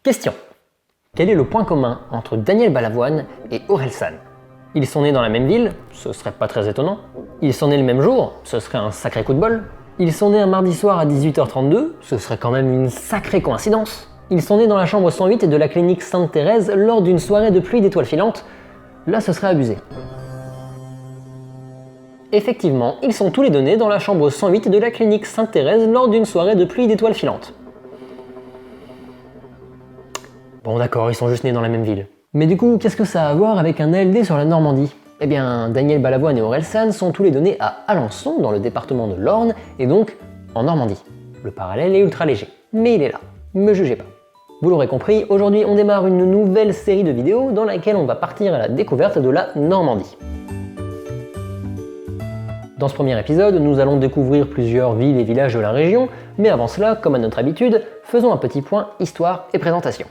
Question. Quel est le point commun entre Daniel Balavoine et Orelsan? Ils sont nés dans la même ville, ce serait pas très étonnant. Ils sont nés le même jour, ce serait un sacré coup de bol. Ils sont nés un mardi soir à 18h32, ce serait quand même une sacrée coïncidence. Ils sont nés dans la chambre 108 de la clinique Sainte-Thérèse lors d'une soirée de pluie d'étoiles filantes. Là, ce serait abusé. Effectivement, ils sont tous les deux nés dans la chambre 108 de la clinique Sainte-Thérèse lors d'une soirée de pluie d'étoiles filantes. Bon d'accord, ils sont juste nés dans la même ville. Mais du coup, qu'est-ce que ça a à voir avec un ALD sur la Normandie? Eh bien, Daniel Balavoine et Orelsan sont tous les deux nés à Alençon, dans le département de l'Orne, et donc en Normandie. Le parallèle est ultra léger, mais il est là. Me jugez pas. Vous l'aurez compris, aujourd'hui on démarre une nouvelle série de vidéos dans laquelle on va partir à la découverte de la Normandie. Dans ce premier épisode, nous allons découvrir plusieurs villes et villages de la région, mais avant cela, comme à notre habitude, faisons un petit point histoire et présentation.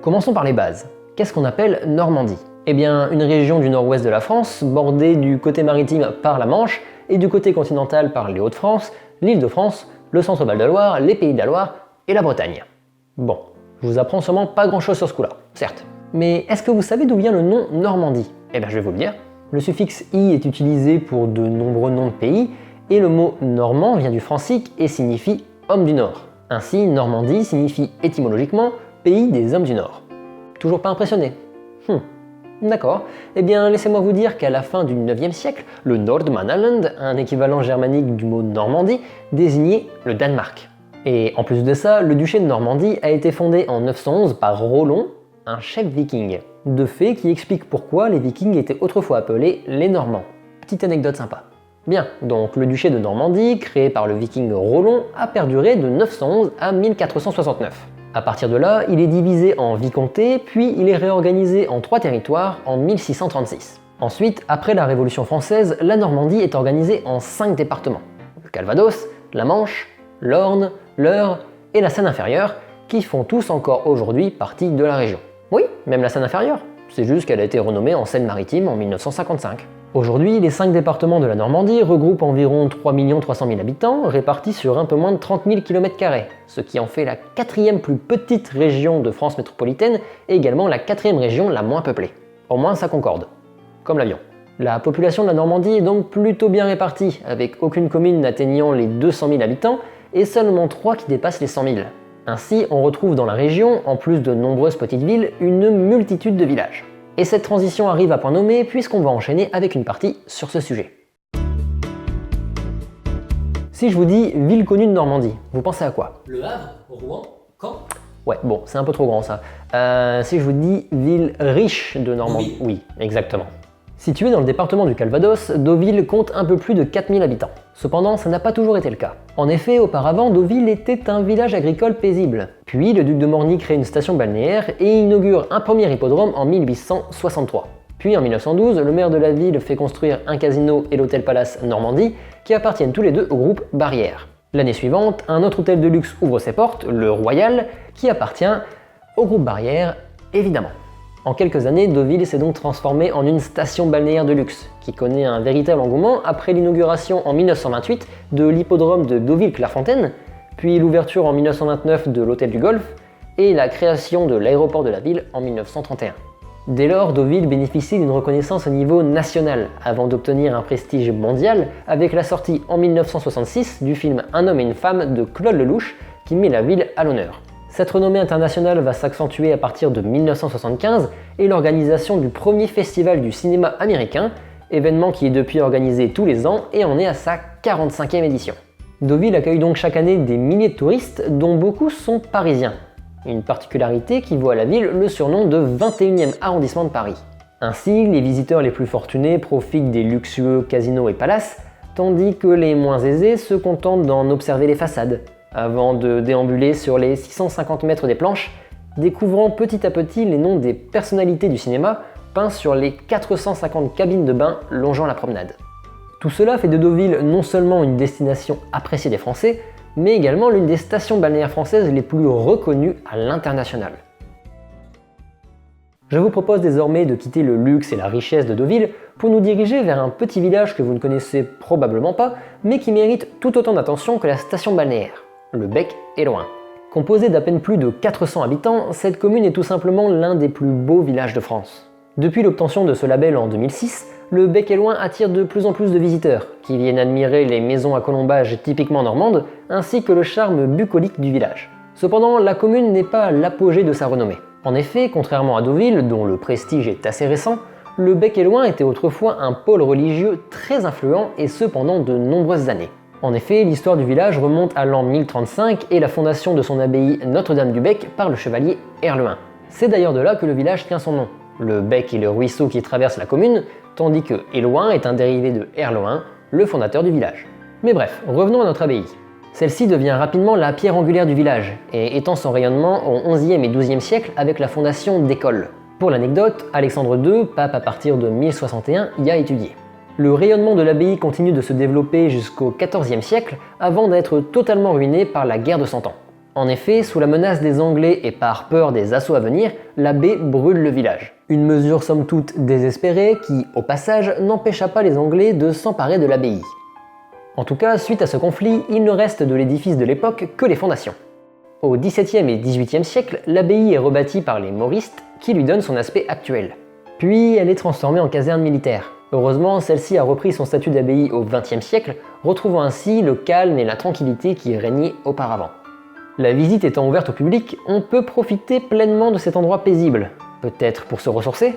Commençons par les bases. Qu'est-ce qu'on appelle Normandie? Eh bien, une région du nord-ouest de la France, bordée du côté maritime par la Manche et du côté continental par les Hauts-de-France, l'Île-de-France, le Centre-Val de Loire, les Pays de la Loire et la Bretagne. Bon, je vous apprends sûrement pas grand-chose sur ce coup-là, certes. Mais est-ce que vous savez d'où vient le nom Normandie? Eh bien, je vais vous le dire. Le suffixe « i » est utilisé pour de nombreux noms de pays, et le mot « normand » vient du francique et signifie « homme du Nord ». Ainsi, Normandie signifie étymologiquement « pays des hommes du Nord ». Toujours pas impressionné? D'accord. Eh bien, laissez-moi vous dire qu'à la fin du 9e siècle, le Nordmannaland, un équivalent germanique du mot Normandie, désignait le Danemark. Et en plus de ça, le duché de Normandie a été fondé en 911 par Rollon, un chef viking. De fait qui explique pourquoi les vikings étaient autrefois appelés les Normands. Petite anecdote sympa. Bien, donc le duché de Normandie, créé par le viking Rollon, a perduré de 911 à 1469. À partir de là, il est divisé en vicomtés, puis il est réorganisé en 3 territoires en 1636. Ensuite, après la Révolution française, la Normandie est organisée en 5 départements. Le Calvados, la Manche, l'Orne, l'Eure et la Seine-Inférieure, qui font tous encore aujourd'hui partie de la région. Oui, même la Seine-Inférieure. C'est juste qu'elle a été renommée en Seine-Maritime en 1955. Aujourd'hui, les 5 départements de la Normandie regroupent environ 3 300 000 habitants, répartis sur un peu moins de 30 000 km², ce qui en fait la 4e plus petite région de France métropolitaine et également la 4e région la moins peuplée. Au moins ça concorde. Comme l'avion. La population de la Normandie est donc plutôt bien répartie, avec aucune commune n'atteignant les 200 000 habitants et seulement 3 qui dépassent les 100 000. Ainsi, on retrouve dans la région, en plus de nombreuses petites villes, une multitude de villages. Et cette transition arrive à point nommé puisqu'on va enchaîner avec une partie sur ce sujet. Si je vous dis ville connue de Normandie, vous pensez à quoi? Le Havre, Rouen, Caen? Ouais, bon, c'est un peu trop grand ça. Si je vous dis ville riche de Normandie, oui, exactement. Située dans le département du Calvados, Deauville compte un peu plus de 4000 habitants. Cependant, ça n'a pas toujours été le cas. En effet, auparavant, Deauville était un village agricole paisible. Puis, le duc de Morny crée une station balnéaire et inaugure un premier hippodrome en 1863. Puis, en 1912, le maire de la ville fait construire un casino et l'hôtel Palace Normandie, qui appartiennent tous les deux au groupe Barrière. L'année suivante, un autre hôtel de luxe ouvre ses portes, le Royal, qui appartient au groupe Barrière, évidemment. En quelques années, Deauville s'est donc transformée en une station balnéaire de luxe, qui connaît un véritable engouement après l'inauguration en 1928 de l'hippodrome de Deauville-Clairefontaine, puis l'ouverture en 1929 de l'hôtel du Golfe, et la création de l'aéroport de la ville en 1931. Dès lors, Deauville bénéficie d'une reconnaissance au niveau national, avant d'obtenir un prestige mondial avec la sortie en 1966 du film Un homme et une femme de Claude Lelouch, qui met la ville à l'honneur. Cette renommée internationale va s'accentuer à partir de 1975 et l'organisation du premier festival du cinéma américain, événement qui est depuis organisé tous les ans et en est à sa 45e édition. Deauville accueille donc chaque année des milliers de touristes dont beaucoup sont parisiens. Une particularité qui vaut à la ville le surnom de 21e arrondissement de Paris. Ainsi, les visiteurs les plus fortunés profitent des luxueux casinos et palaces, tandis que les moins aisés se contentent d'en observer les façades, avant de déambuler sur les 650 mètres des planches, découvrant petit à petit les noms des personnalités du cinéma peints sur les 450 cabines de bain longeant la promenade. Tout cela fait de Deauville non seulement une destination appréciée des Français, mais également l'une des stations balnéaires françaises les plus reconnues à l'international. Je vous propose désormais de quitter le luxe et la richesse de Deauville pour nous diriger vers un petit village que vous ne connaissez probablement pas, mais qui mérite tout autant d'attention que la station balnéaire, le Bec et Loing. Composée d'à peine plus de 400 habitants, cette commune est tout simplement l'un des plus beaux villages de France. Depuis l'obtention de ce label en 2006, le Bec et Loing attire de plus en plus de visiteurs, qui viennent admirer les maisons à colombage typiquement normandes, ainsi que le charme bucolique du village. Cependant, la commune n'est pas à l'apogée de sa renommée. En effet, contrairement à Deauville, dont le prestige est assez récent, le Bec et Loing était autrefois un pôle religieux très influent, et ce pendant de nombreuses années. En effet, l'histoire du village remonte à l'an 1035 et la fondation de son abbaye Notre-Dame du Bec par le chevalier Herluin. C'est d'ailleurs de là que le village tient son nom. Le Bec est le ruisseau qui traverse la commune, tandis que Éloing est un dérivé de Herluin, le fondateur du village. Mais bref, revenons à notre abbaye. Celle-ci devient rapidement la pierre angulaire du village, et étend son rayonnement au XIe et XIIe siècle avec la fondation d'écoles. Pour l'anecdote, Alexandre II, pape à partir de 1061, y a étudié. Le rayonnement de l'abbaye continue de se développer jusqu'au XIVe siècle, avant d'être totalement ruiné par la guerre de Cent Ans. En effet, sous la menace des Anglais et par peur des assauts à venir, l'abbé brûle le village. Une mesure somme toute désespérée qui, au passage, n'empêcha pas les Anglais de s'emparer de l'abbaye. En tout cas, suite à ce conflit, il ne reste de l'édifice de l'époque que les fondations. Au XVIIe et XVIIIe siècle, l'abbaye est rebâtie par les Mauristes, qui lui donnent son aspect actuel. Puis, elle est transformée en caserne militaire. Heureusement, celle-ci a repris son statut d'abbaye au XXe siècle, retrouvant ainsi le calme et la tranquillité qui régnaient auparavant. La visite étant ouverte au public, on peut profiter pleinement de cet endroit paisible. Peut-être pour se ressourcer,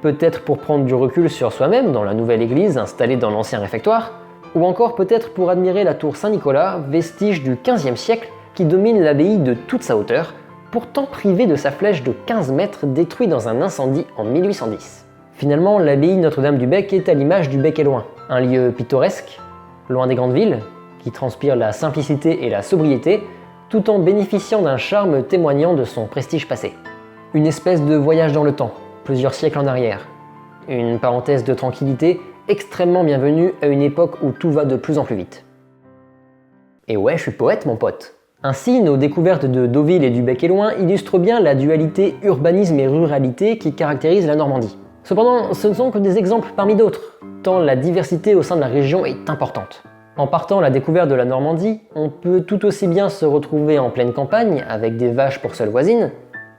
peut-être pour prendre du recul sur soi-même dans la nouvelle église installée dans l'ancien réfectoire, ou encore peut-être pour admirer la tour Saint-Nicolas, vestige du XVe siècle qui domine l'abbaye de toute sa hauteur, pourtant privée de sa flèche de 15 mètres détruite dans un incendie en 1810. Finalement, l'abbaye Notre-Dame du Bec est à l'image du Bec et Loing, un lieu pittoresque, loin des grandes villes, qui transpire la simplicité et la sobriété, tout en bénéficiant d'un charme témoignant de son prestige passé. Une espèce de voyage dans le temps, plusieurs siècles en arrière. Une parenthèse de tranquillité extrêmement bienvenue à une époque où tout va de plus en plus vite. Et ouais, je suis poète mon pote. Ainsi, nos découvertes de Deauville et du Bec et Loing illustrent bien la dualité urbanisme et ruralité qui caractérise la Normandie. Cependant, ce ne sont que des exemples parmi d'autres, tant la diversité au sein de la région est importante. En partant à la découverte de la Normandie, on peut tout aussi bien se retrouver en pleine campagne, avec des vaches pour seules voisines,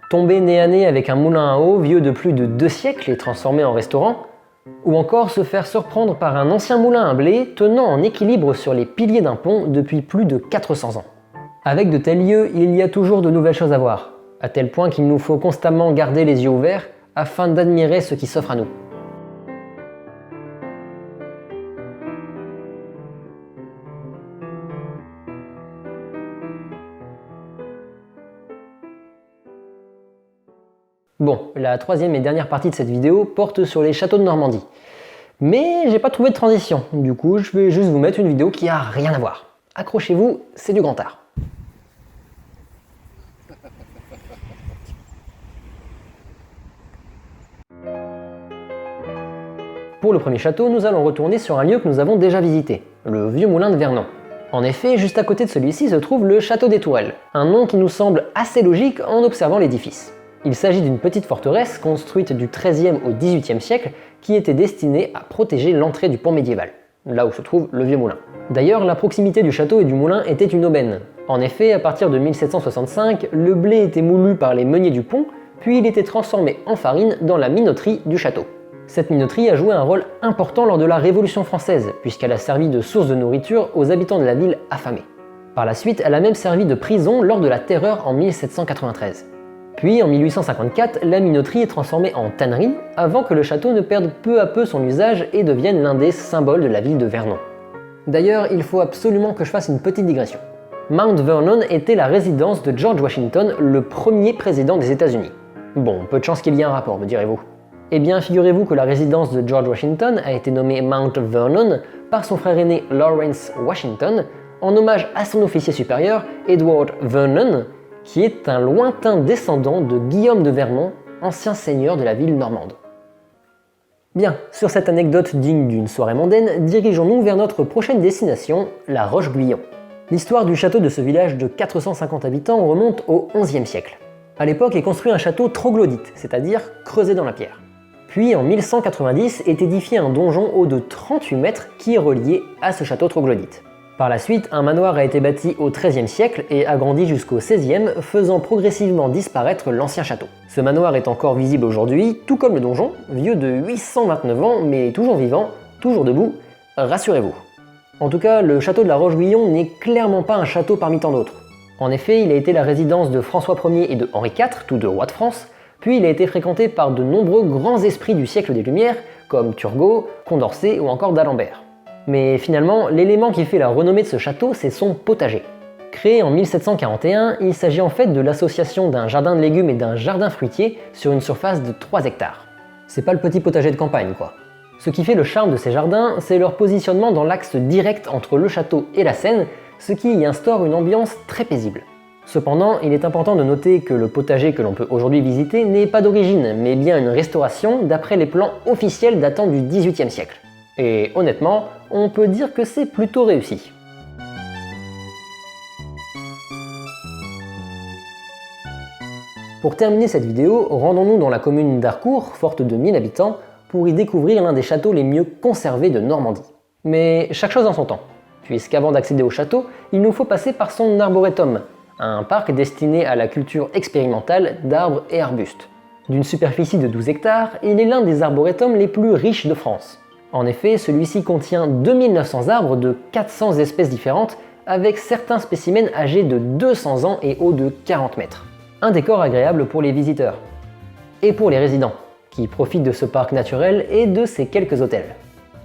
tomber nez à nez avec un moulin à eau vieux de plus de 2 siècles et transformé en restaurant, ou encore se faire surprendre par un ancien moulin à blé tenant en équilibre sur les piliers d'un pont depuis plus de 400 ans. Avec de tels lieux, il y a toujours de nouvelles choses à voir, à tel point qu'il nous faut constamment garder les yeux ouverts afin d'admirer ce qui s'offre à nous. Bon, la troisième et dernière partie de cette vidéo porte sur les châteaux de Normandie. Mais j'ai pas trouvé de transition, du coup je vais juste vous mettre une vidéo qui a rien à voir. Accrochez-vous, c'est du grand art. Pour le premier château, nous allons retourner sur un lieu que nous avons déjà visité, le Vieux Moulin de Vernon. En effet, juste à côté de celui-ci se trouve le Château des Tourelles, un nom qui nous semble assez logique en observant l'édifice. Il s'agit d'une petite forteresse construite du XIIIe au XVIIIe siècle qui était destinée à protéger l'entrée du pont médiéval, là où se trouve le Vieux Moulin. D'ailleurs, la proximité du château et du moulin était une aubaine. En effet, à partir de 1765, le blé était moulu par les meuniers du pont, puis il était transformé en farine dans la minoterie du château. Cette minoterie a joué un rôle important lors de la Révolution française, puisqu'elle a servi de source de nourriture aux habitants de la ville affamés. Par la suite, elle a même servi de prison lors de la Terreur en 1793. Puis en 1854, la minoterie est transformée en tannerie, avant que le château ne perde peu à peu son usage et devienne l'un des symboles de la ville de Vernon. D'ailleurs, il faut absolument que je fasse une petite digression. Mount Vernon était la résidence de George Washington, le premier président des États-Unis. Bon, peu de chance qu'il y ait un rapport, me direz-vous. Eh bien, figurez-vous que la résidence de George Washington a été nommée Mount Vernon par son frère aîné Lawrence Washington, en hommage à son officier supérieur, Edward Vernon, qui est un lointain descendant de Guillaume de Vernon, ancien seigneur de la ville normande. Bien, sur cette anecdote digne d'une soirée mondaine, dirigeons-nous vers notre prochaine destination, la Roche-Guyon. L'histoire du château de ce village de 450 habitants remonte au XIe siècle. À l'époque est construit un château troglodyte, c'est-à-dire creusé dans la pierre. Puis en 1190 est édifié un donjon haut de 38 mètres qui est relié à ce château troglodyte. Par la suite, un manoir a été bâti au XIIIe siècle et agrandi jusqu'au XVIe, faisant progressivement disparaître l'ancien château. Ce manoir est encore visible aujourd'hui, tout comme le donjon, vieux de 829 ans, mais toujours vivant, toujours debout, rassurez-vous. En tout cas, le château de la Roche-Guyon n'est clairement pas un château parmi tant d'autres. En effet, il a été la résidence de François Ier et de Henri IV, tous deux rois de France, puis il a été fréquenté par de nombreux grands esprits du siècle des Lumières, comme Turgot, Condorcet ou encore d'Alembert. Mais finalement, l'élément qui fait la renommée de ce château, c'est son potager. Créé en 1741, il s'agit en fait de l'association d'un jardin de légumes et d'un jardin fruitier sur une surface de 3 hectares. C'est pas le petit potager de campagne quoi. Ce qui fait le charme de ces jardins, c'est leur positionnement dans l'axe direct entre le château et la Seine, ce qui y instaure une ambiance très paisible. Cependant, il est important de noter que le potager que l'on peut aujourd'hui visiter n'est pas d'origine, mais bien une restauration d'après les plans officiels datant du XVIIIe siècle. Et honnêtement, on peut dire que c'est plutôt réussi. Pour terminer cette vidéo, rendons-nous dans la commune d'Harcourt, forte de 1000 habitants, pour y découvrir l'un des châteaux les mieux conservés de Normandie. Mais chaque chose en son temps, puisqu'avant d'accéder au château, il nous faut passer par son arboretum, un parc destiné à la culture expérimentale d'arbres et arbustes. D'une superficie de 12 hectares, il est l'un des arboretums les plus riches de France. En effet, celui-ci contient 2900 arbres de 400 espèces différentes, avec certains spécimens âgés de 200 ans et hauts de 40 mètres. Un décor agréable pour les visiteurs. Et pour les résidents, qui profitent de ce parc naturel et de ses quelques hôtels.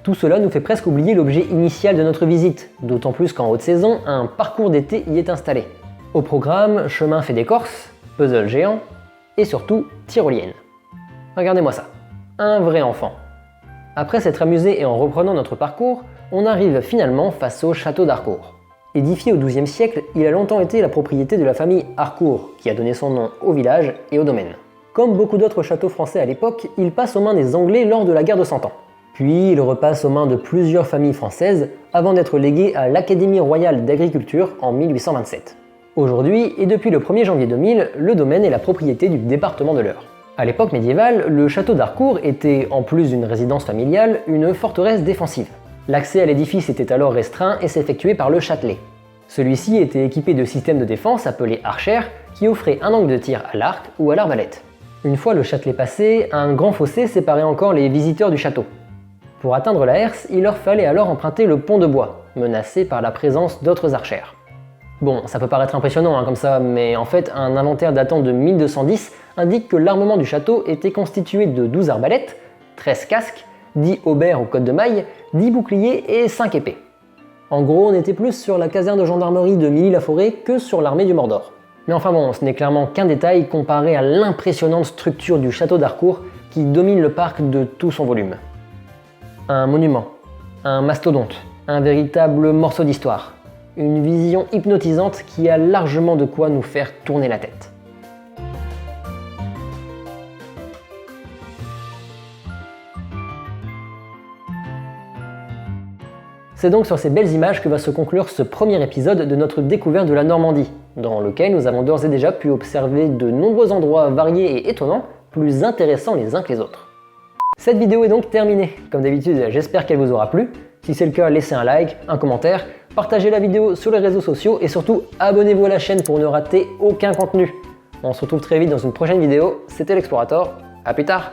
Tout cela nous fait presque oublier l'objet initial de notre visite, d'autant plus qu'en haute saison, un parcours d'été y est installé. Au programme, chemin fait d'écorce, puzzle géant, et surtout tyrolienne. Regardez-moi ça, un vrai enfant. Après s'être amusé et en reprenant notre parcours, on arrive finalement face au château d'Harcourt. Édifié au XIIe siècle, il a longtemps été la propriété de la famille Harcourt, qui a donné son nom au village et au domaine. Comme beaucoup d'autres châteaux français à l'époque, il passe aux mains des Anglais lors de la guerre de Cent Ans. Puis il repasse aux mains de plusieurs familles françaises avant d'être légué à l'Académie royale d'agriculture en 1827. Aujourd'hui, et depuis le 1er janvier 2000, le domaine est la propriété du département de l'Eure. À l'époque médiévale, le château d'Harcourt était, en plus d'une résidence familiale, une forteresse défensive. L'accès à l'édifice était alors restreint et s'effectuait par le châtelet. Celui-ci était équipé de systèmes de défense appelés archères qui offraient un angle de tir à l'arc ou à l'arbalète. Une fois le châtelet passé, un grand fossé séparait encore les visiteurs du château. Pour atteindre la herse, il leur fallait alors emprunter le pont de bois, menacé par la présence d'autres archères. Bon, ça peut paraître impressionnant comme ça, mais en fait, un inventaire datant de 1210 indique que l'armement du château était constitué de 12 arbalètes, 13 casques, 10 haubers ou côtes de mailles, 10 boucliers et 5 épées. En gros, on était plus sur la caserne de gendarmerie de Milly-la-Forêt que sur l'armée du Mordor. Mais enfin bon, ce n'est clairement qu'un détail comparé à l'impressionnante structure du château d'Harcourt qui domine le parc de tout son volume. Un monument, un mastodonte, un véritable morceau d'histoire. Une vision hypnotisante qui a largement de quoi nous faire tourner la tête. C'est donc sur ces belles images que va se conclure ce premier épisode de notre découverte de la Normandie, dans lequel nous avons d'ores et déjà pu observer de nombreux endroits variés et étonnants, plus intéressants les uns que les autres. Cette vidéo est donc terminée. Comme d'habitude, j'espère qu'elle vous aura plu. Si c'est le cas, laissez un like, un commentaire, partagez la vidéo sur les réseaux sociaux et surtout abonnez-vous à la chaîne pour ne rater aucun contenu. On se retrouve très vite dans une prochaine vidéo. C'était l'Explorator, à plus tard.